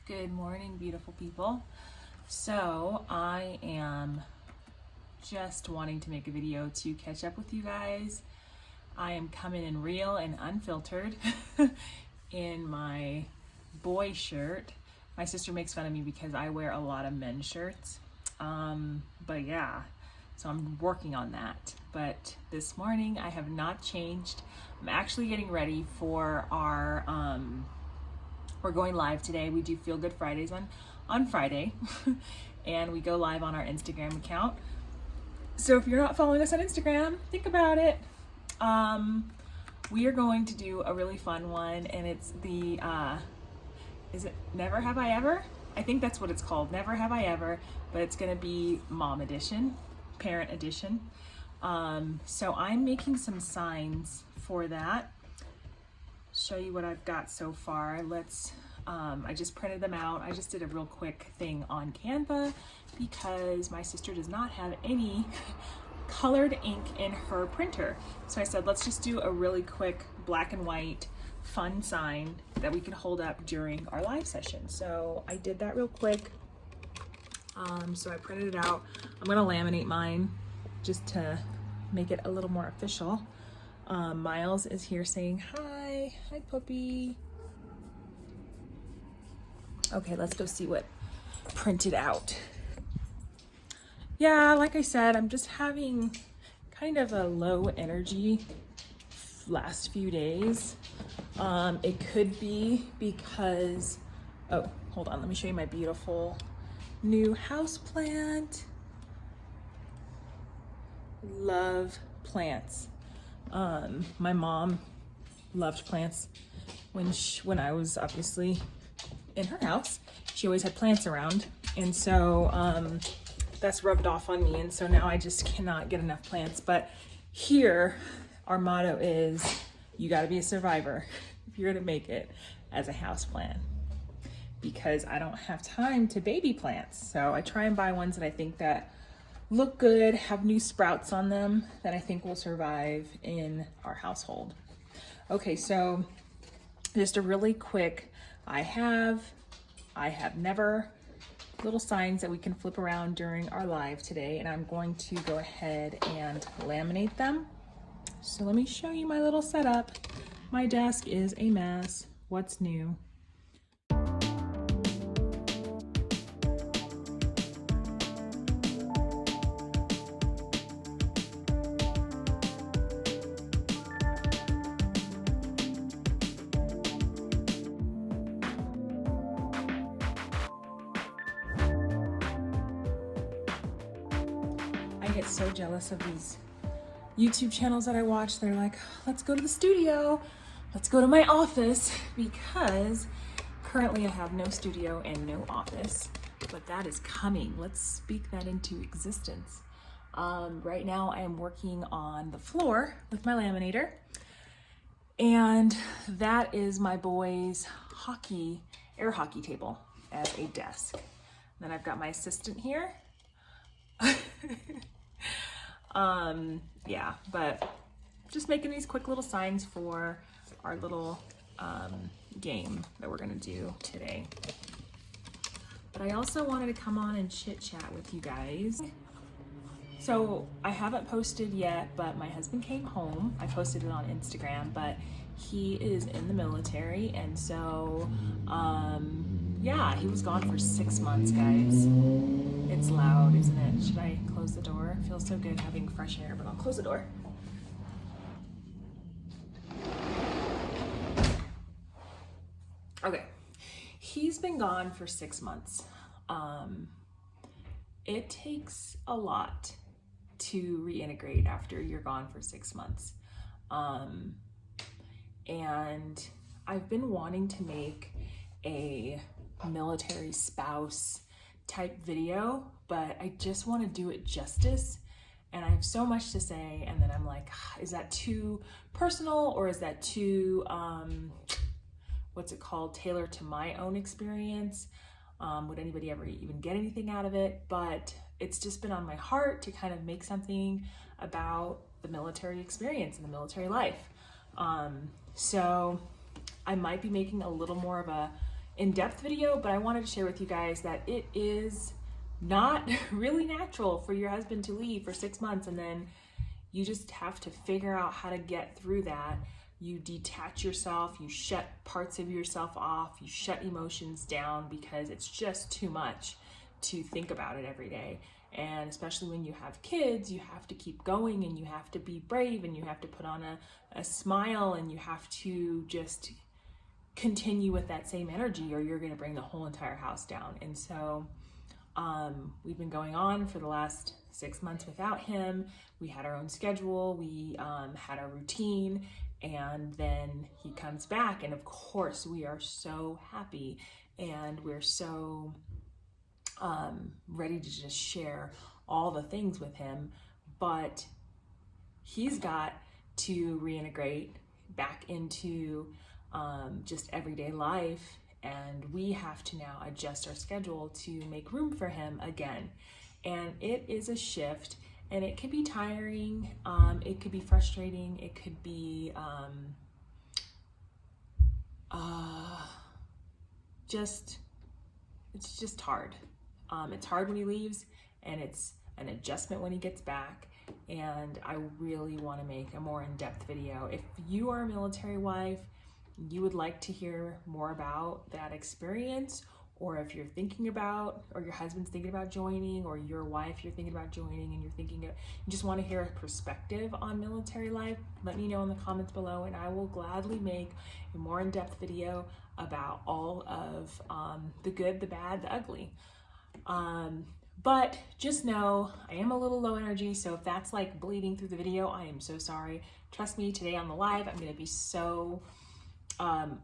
Good morning, beautiful people. So I am just wanting to make a video to catch up with you guys. I am coming in real and unfiltered in my boy shirt. My sister makes fun of me because I wear a lot of men's shirts. But yeah, so I'm working on that. But this morning I have not changed. I'm actually getting ready for our we're going live today. We do Feel Good Fridays on Friday and we go live on our Instagram account. So if you're not following us on Instagram, think about it. We are going to do a really fun one, and it's the is it Never Have I Ever? I think that's what it's called, Never Have I Ever, but it's gonna be mom edition, parent edition. So I'm making some signs for that. Show you what I've got so far. I just printed them out. I just did a real quick thing on Canva because my sister does not have any colored ink in her printer. So I said, let's just do a really quick black and white fun sign that we can hold up during our live session. So I did that real quick. So I printed it out. I'm gonna laminate mine just to make it a little more official. Miles is here saying hi. Hi, puppy. Okay, let's go see what printed out. Yeah, like I said, I'm just having kind of a low energy last few days. It could be because, oh, hold on, let me show you my beautiful new house plant. Love plants. My mom loved plants when I was obviously in her house. She always had plants around, and so that's rubbed off on me, and so now I just cannot get enough plants. But here our motto is you got to be a survivor if you're gonna make it as a house plant, because I don't have time to baby plants. So I try and buy ones that I think that look good, have new sprouts on them that I think will survive in our household. Okay, so just a really quick, I have never, little signs that we can flip around during our live today, and I'm going to go ahead and laminate them. So let me show you my little setup. My desk is a mess. What's new? I get so jealous of these YouTube channels that I watch. They're like, let's go to the studio, let's go to my office, because currently I have no studio and no office, but that is coming. Let's speak that into existence. Right now I am working on the floor with my laminator, and that is my boy's air hockey table as a desk. Then I've got my assistant here. Yeah, but just making these quick little signs for our little game that we're gonna do today. But I also wanted to come on and chit chat with you guys. So I haven't posted yet, but my husband came home. I posted it on Instagram, but he is in the military, and so yeah, he was gone for 6 months, guys. It's loud, isn't it? Should I close the door? It feels so good having fresh air, but I'll close the door. Okay, he's been gone for 6 months. It takes a lot to reintegrate after you're gone for 6 months. And I've been wanting to make a military spouse type video, but I just want to do it justice, and I have so much to say, and then I'm like, is that too personal, or is that too what's it called, tailored to my own experience? Would anybody ever even get anything out of it? But it's just been on my heart to kind of make something about the military experience and the military life. So I might be making a little more of a in-depth video, but I wanted to share with you guys that it is not really natural for your husband to leave for 6 months, and then you just have to figure out how to get through that. You detach yourself, you shut parts of yourself off, you shut emotions down because it's just too much to think about it every day. And especially when you have kids, you have to keep going, and you have to be brave, and you have to put on a smile, and you have to just continue with that same energy, or you're going to bring the whole entire house down. And so we've been going on for the last 6 months without him. We had our own schedule, we had our routine, and then he comes back, and of course we are so happy, and we're so ready to just share all the things with him, but he's got to reintegrate back into just everyday life, and we have to now adjust our schedule to make room for him again. And it is a shift, and it could be tiring, it could be frustrating, it could be it's just hard. It's hard when he leaves, and it's an adjustment when he gets back, and I really want to make a more in-depth video. If you are a military wife, you would like to hear more about that experience, or if you're thinking about, or your husband's thinking about joining, or your wife, you're thinking about joining, and you just want to hear a perspective on military life, let me know in the comments below, and I will gladly make a more in-depth video about all of the good, the bad, the ugly. But just know I am a little low energy, so if that's like bleeding through the video, I am so sorry. Trust me, today on the live, I'm going to be so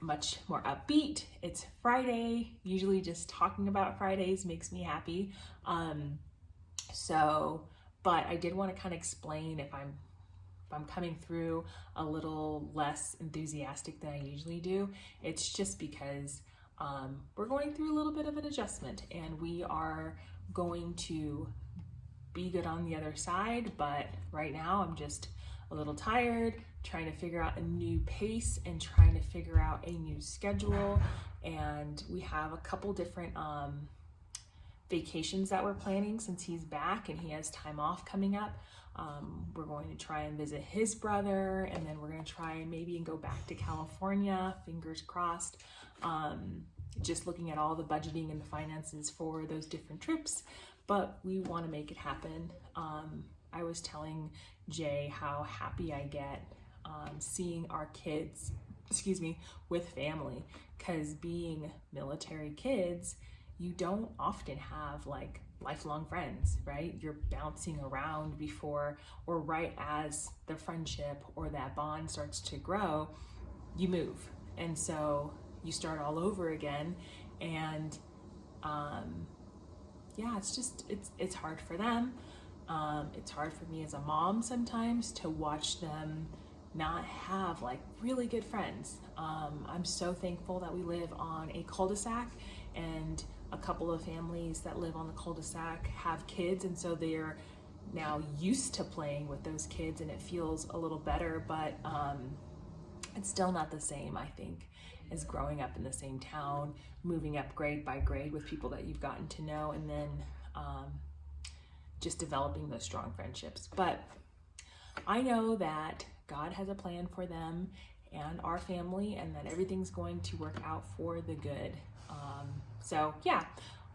much more upbeat. It's Friday. Usually just talking about Fridays makes me happy. But I did want to kind of explain if I'm coming through a little less enthusiastic than I usually do. It's just because we're going through a little bit of an adjustment, and we are going to be good on the other side. But right now I'm just a little tired, trying to figure out a new pace and trying to figure out a new schedule. And we have a couple different vacations that we're planning since he's back and he has time off coming up. We're going to try and visit his brother, and then we're going to try and maybe go back to California, fingers crossed. Just looking at all the budgeting and the finances for those different trips, but we want to make it happen. I was telling Jay how happy I get seeing our kids, with family, because being military kids, you don't often have like lifelong friends, right? You're bouncing around before, or right as the friendship or that bond starts to grow, you move. And so you start all over again. And yeah, it's hard for them. It's hard for me as a mom sometimes to watch them not have like really good friends. I'm so thankful that we live on a cul-de-sac, and a couple of families that live on the cul-de-sac have kids, and so they're now used to playing with those kids, and it feels a little better, but it's still not the same, I think, as growing up in the same town, moving up grade by grade with people that you've gotten to know, and then just developing those strong friendships. But I know that God has a plan for them and our family, and that everything's going to work out for the good. So yeah,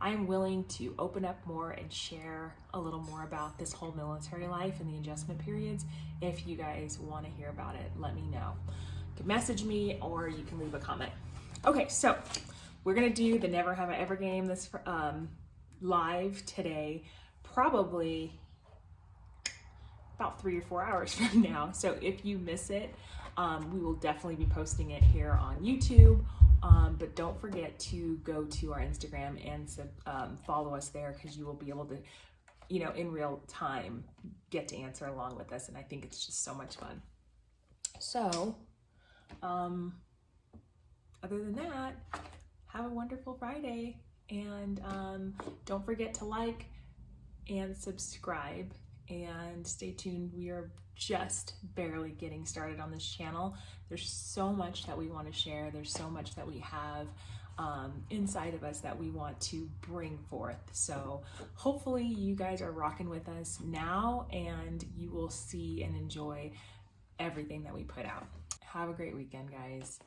I'm willing to open up more and share a little more about this whole military life and the adjustment periods. If you guys want to hear about it, let me know. You can message me, or you can leave a comment. Okay, so we're gonna do the Never Have I Ever game this live today, probably about 3 or 4 hours from now. So if you miss it, we will definitely be posting it here on YouTube. But don't forget to go to our Instagram and follow us there, because you will be able to, in real time, get to answer along with us. And I think it's just so much fun. So, other than that, have a wonderful Friday. And don't forget to like and subscribe, and stay tuned. We are just barely getting started on this channel. There's so much that we want to share. There's so much that we have inside of us that we want to bring forth. So hopefully you guys are rocking with us now, and you will see and enjoy everything that we put out. Have a great weekend, guys.